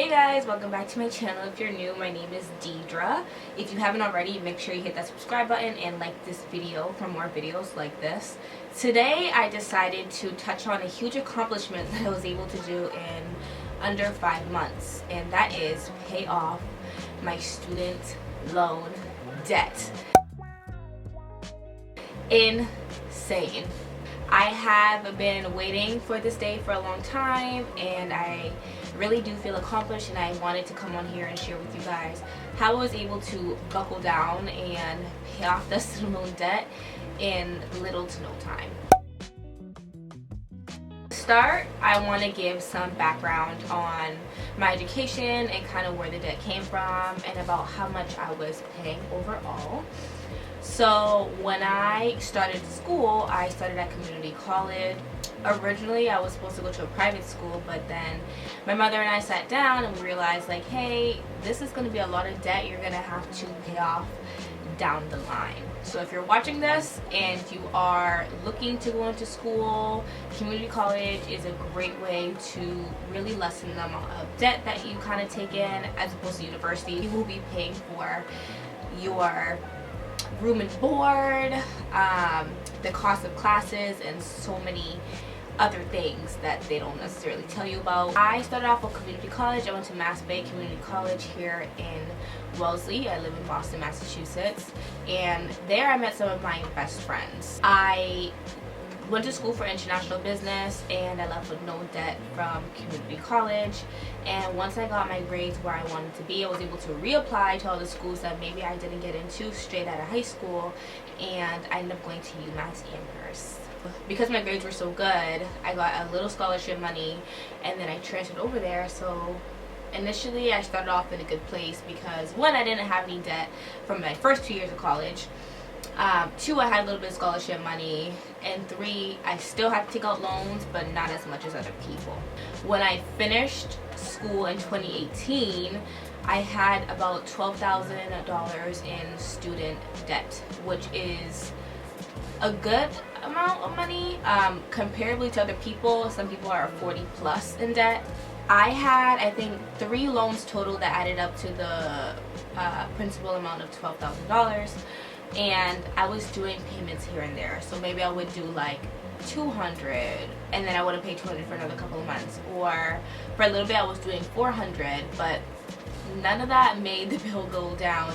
Hey guys, welcome back to my channel. If you're new, my name is Deidre. If you haven't already, make sure you hit that subscribe button and like this video for more videos like this. Today I decided to touch on a huge accomplishment that I was able to do in under 5 months, and that is pay off my student loan debt. Insane. I have been waiting for this day for a long time, and I really do feel accomplished, and I wanted to come on here and share with you guys how I was able to buckle down and pay off the student loan debt in little to no time. To start, I want to give some background on my education and kind of where the debt came from and about how much I was paying overall. So when I started school, I started at community college. Originally I was supposed to go to a private school, but then my mother and I sat down and we realized, like, hey, this is going to be a lot of debt you're going to have to pay off down the line. So if you're watching this and you are looking to go into school, community college is a great way to really lessen the amount of debt that you kind of take in, as opposed to university. You will be paying for your room and board, the cost of classes, and so many other things that they don't necessarily tell you about. I started off with community college. I went to Mass Bay Community College here in Wellesley. I live in Boston, Massachusetts, and there I met some of my best friends. I went to school for international business, and I left with no debt from community college. And once I got my grades where I wanted to be, I was able to reapply to all the schools that maybe I didn't get into straight out of high school, and I ended up going to UMass Amherst. Because my grades were so good, I got a little scholarship money, and then I transferred over there. So initially I started off in a good place because, one, I didn't have any debt from my first 2 years of college. 2, I had a little bit of scholarship money, and 3, I still had to take out loans, but not as much as other people. When I finished school in 2018, I had about $12,000 in student debt, which is a good amount of money comparably to other people. Some people are 40 plus in debt. I had, I think, 3 loans total that added up to the principal amount of $12,000. And I was doing payments here and there. So maybe I would do like $200, and then I wouldn't pay $200 for another couple of months. Or for a little bit I was doing $400, but none of that made the bill go down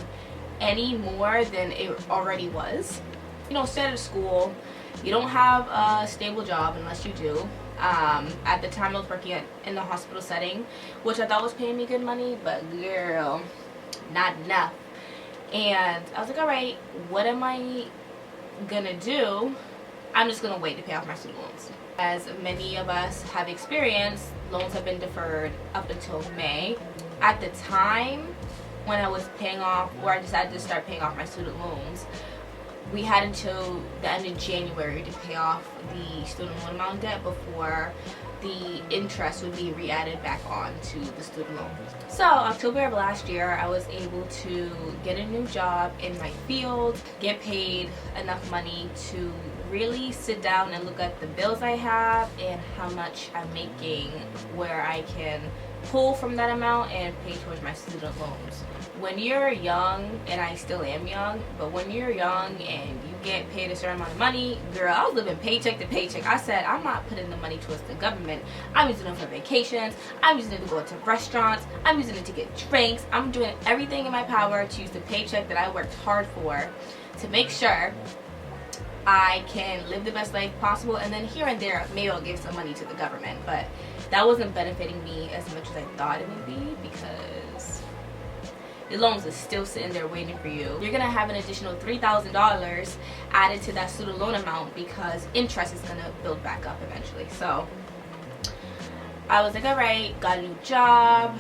any more than it already was. You know, straight out of school, you don't have a stable job unless you do. At the time I was working in the hospital setting, which I thought was paying me good money, but girl, not enough. And I was like, alright, what am I gonna do? I'm just gonna wait to pay off my student loans. As many of us have experienced, loans have been deferred up until May. At the time when I was paying off, or I decided to start paying off my student loans, we had until the end of January to pay off the student loan amount debt before the interest would be re-added back on to the student loan. So October of last year, I was able to get a new job in my field, get paid enough money to really sit down and look at the bills I have and how much I'm making, where I can pull from that amount and pay towards my student loans. When you're young, and I still am young, but when you're young and you get paid a certain amount of money, girl, I was living paycheck to paycheck. I said, I'm not putting the money towards the government. I'm using it for vacations. I'm using it to go to restaurants. I'm using it to get drinks. I'm doing everything in my power to use the paycheck that I worked hard for to make sure I can live the best life possible, and then here and there maybe I'll give some money to the government. But that wasn't benefiting me as much as I thought it would be, because the loans are still sitting there waiting for you. You're gonna have an additional $3,000 added to that student loan amount because interest is gonna build back up eventually. So I was like, alright, got a new job,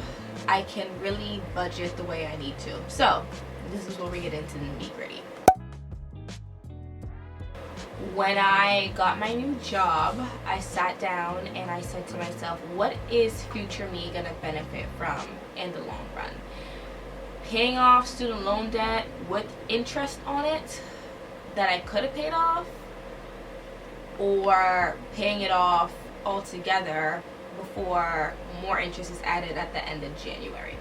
I can really budget the way I need to. So this is where we get into the nitty-gritty. When I got my new job, I sat down and I said to myself, what is future me gonna benefit from in the long run? Paying off student loan debt with interest on it that I could have paid off, or paying it off altogether before more interest is added at the end of January.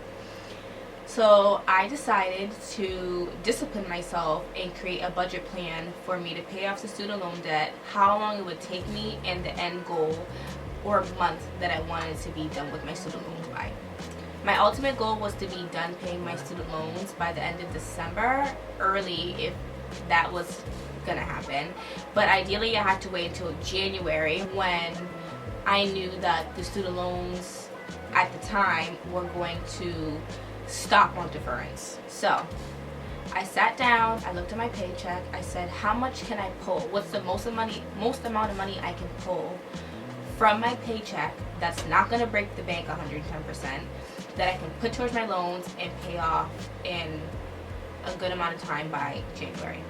So I decided to discipline myself and create a budget plan for me to pay off the student loan debt, how long it would take me, and the end goal or month that I wanted to be done with my student loans by. My ultimate goal was to be done paying my student loans by the end of December, early if that was gonna happen. But ideally I had to wait until January, when I knew that the student loans at the time were going to stop on deference. So I sat down, I looked at my paycheck, I said, how much can I pull? What's the most amount of money I can pull from my paycheck that's not gonna break the bank 110%, that I can put towards my loans and pay off in a good amount of time by January.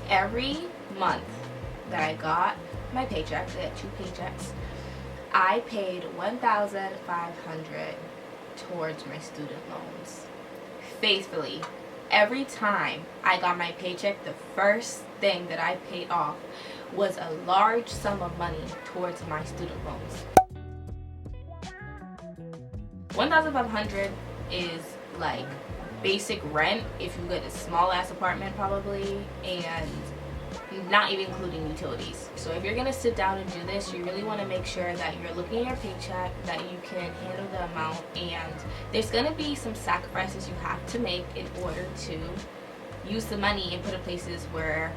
Every month that I got my paycheck, I had 2 paychecks, I paid $1,500 towards my student loans. Faithfully, every time I got my paycheck, the first thing that I paid off was a large sum of money towards my student loans. $1,500 is like basic rent if you get a small ass apartment probably, and not even including utilities. So if you're gonna sit down and do this, you really want to make sure that you're looking at your paycheck, that you can handle the amount, and there's gonna be some sacrifices you have to make in order to use the money and put it places where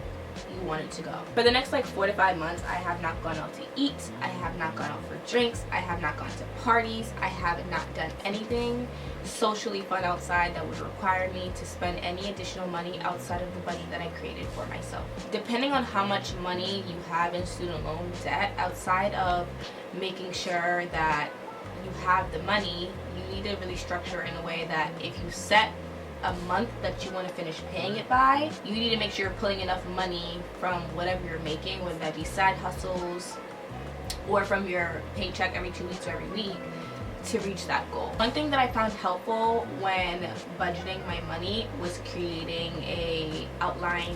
you want it to go. For the next like 4 to 5 months, I have not gone out to eat, I have not gone out for drinks, I have not gone to parties, I have not done anything socially fun outside that would require me to spend any additional money outside of the budget that I created for myself. Depending on how much money you have in student loan debt, outside of making sure that you have the money, you need to really structure in a way that if you set a month that you want to finish paying it by, you need to make sure you're pulling enough money from whatever you're making, whether that be side hustles or from your paycheck every 2 weeks or every week, to reach that goal. One thing that I found helpful when budgeting my money was creating a outline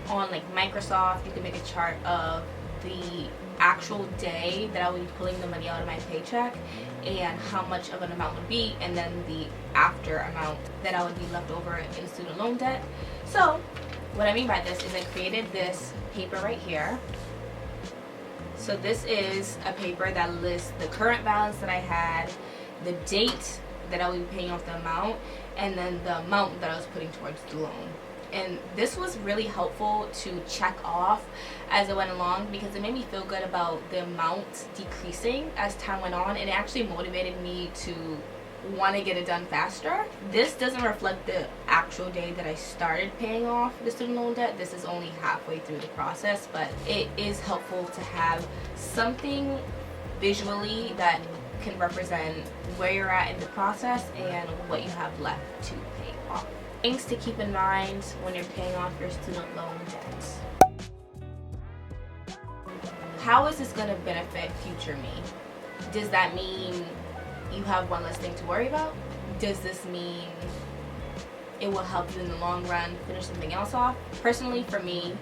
on like Microsoft. You can make a chart of the actual day that I would be pulling the money out of my paycheck and how much of an amount would be, and then the after amount that I would be left over in student loan debt. So what I mean by this is I created this paper right here. So this is a paper that lists the current balance that I had, the date that I would be paying off the amount, and then the amount that I was putting towards the loan. And this was really helpful to check off as I went along, because it made me feel good about the amount decreasing as time went on, and it actually motivated me to want to get it done faster. This doesn't reflect the actual day that I started paying off the student loan debt. This is only halfway through the process, but it is helpful to have something visually that can represent where you're at in the process and what you have left to pay off. Things to keep in mind when you're paying off your student loan debts. How is this going to benefit future me? Does that mean you have one less thing to worry about? Does this mean it will help you in the long run finish something else off? Personally, for me,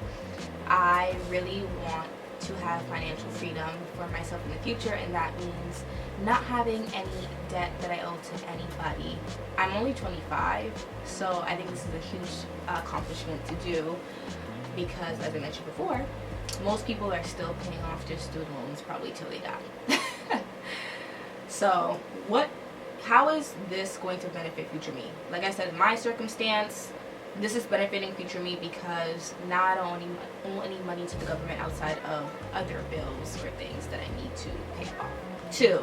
I really want to have financial freedom for myself in the future, and that means not having any debt that I owe to anybody. I'm only 25, so I think this is a huge accomplishment to do, because as I mentioned before, most people are still paying off their student loans probably till they die. So how is this going to benefit future me? Like I said, in my circumstance, this is benefiting future me because now I don't owe any money to the government outside of other bills or things that I need to pay off. 2,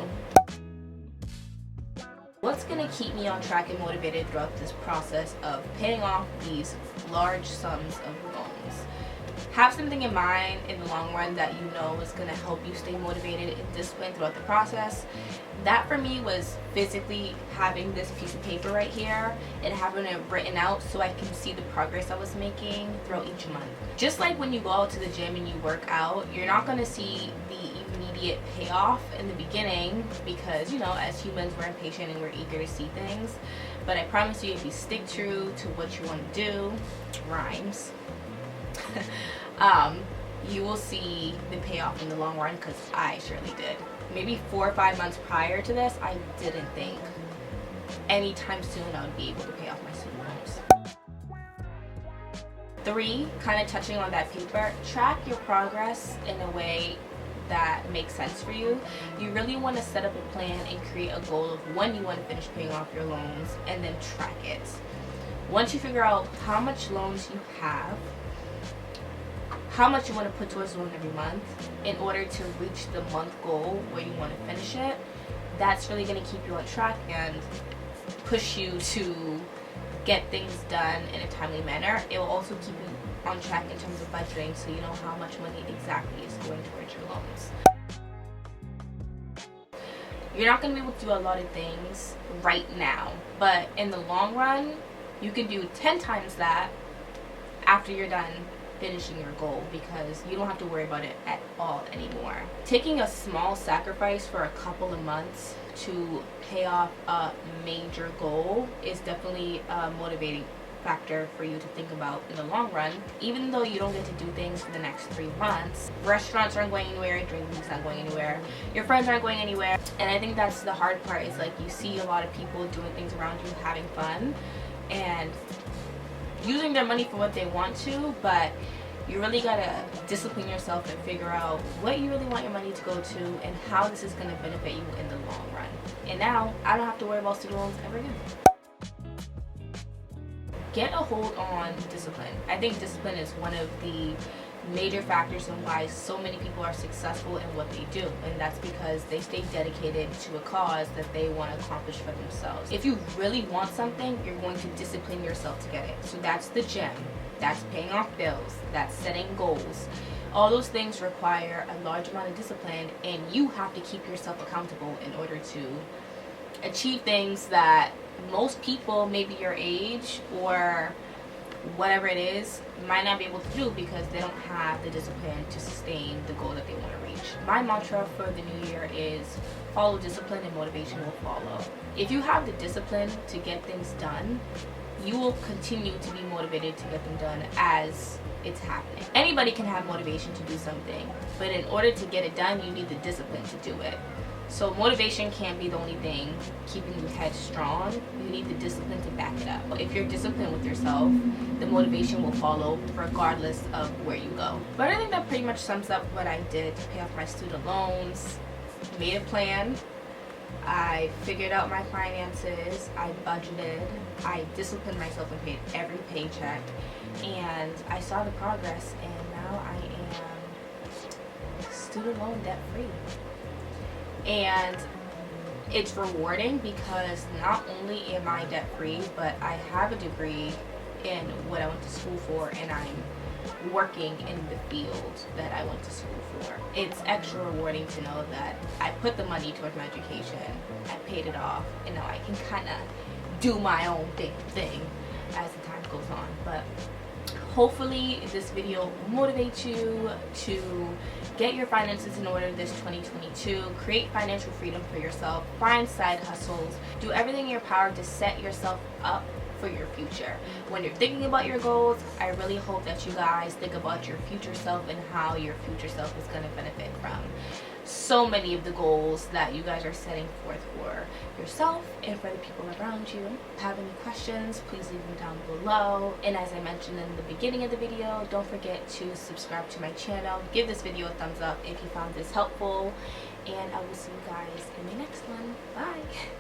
what's going to keep me on track and motivated throughout this process of paying off these large sums of loans? Have something in mind in the long run that you know is going to help you stay motivated and disciplined throughout the process. That for me was physically having this piece of paper right here and having it written out so I can see the progress I was making throughout each month. Just like when you go out to the gym and you work out, you're not going to see the immediate payoff in the beginning because, you know, as humans we're impatient and we're eager to see things. But I promise you, if you stick true to what you want to do, rhymes, you will see the payoff in the long run, because I surely did. maybe 4 or 5 months prior to this, I didn't think anytime soon I would be able to pay off my student loans. 3, kind of touching on that paper, track your progress in a way that makes sense for you. You really want to set up a plan and create a goal of when you want to finish paying off your loans, and then track it. Once you figure out how much loans you have, how much you want to put towards the loan every month in order to reach the month goal where you want to finish it, that's really going to keep you on track and push you to get things done in a timely manner. It will also keep you on track in terms of budgeting, so you know how much money exactly is going towards your loans. You're not going to be able to do a lot of things right now, but in the long run, you can do 10 times that after you're done finishing your goal, because you don't have to worry about it at all anymore. Taking a small sacrifice for a couple of months to pay off a major goal is definitely a motivating factor for you to think about in the long run. Even though you don't get to do things for the next 3 months, restaurants aren't going anywhere, drinking's not going anywhere, your friends aren't going anywhere, and I think that's the hard part, is like you see a lot of people doing things around you, having fun and using their money for what they want to, but you really gotta discipline yourself and figure out what you really want your money to go to and how this is gonna benefit you in the long run. And now I don't have to worry about student loans ever again. Get a hold on discipline. I think discipline is one of the major factors in why so many people are successful in what they do, and that's because they stay dedicated to a cause that they want to accomplish for themselves. If you really want something, you're going to discipline yourself to get it. So that's the gym, that's paying off bills, that's setting goals. All those things require a large amount of discipline, and you have to keep yourself accountable in order to achieve things that most people maybe your age or whatever it is might not be able to do, because they don't have the discipline to sustain the goal that they want to reach. My mantra for the new year is follow discipline and motivation will follow. If you have the discipline to get things done, you will continue to be motivated to get them done as it's happening. Anybody can have motivation to do something, but in order to get it done, you need the discipline to do it. So motivation can't be the only thing keeping you headstrong. You need the discipline to back it up. If you're disciplined with yourself, the motivation will follow regardless of where you go. But I think that pretty much sums up what I did to pay off my student loans. Made a plan. I figured out my finances. I budgeted. I disciplined myself and paid every paycheck. And I saw the progress, and now I am student loan debt free. And it's rewarding because not only am I debt free, but I have a degree in what I went to school for, and I'm working in the field that I went to school for. It's extra rewarding to know that I put the money towards my education, I paid it off, and now I can kind of do my own thing as the time goes on. But hopefully this video will motivate you to get your finances in order this 2022, create financial freedom for yourself, find side hustles, do everything in your power to set yourself up for your future. When you're thinking about your goals, I really hope that you guys think about your future self and how your future self is going to benefit from so many of the goals that you guys are setting forth for yourself and for the people around you. If you have any questions, please leave them down below. And as I mentioned in the beginning of the video, don't forget to subscribe to my channel. Give this video a thumbs up if you found this helpful. And I will see you guys in the next one. Bye!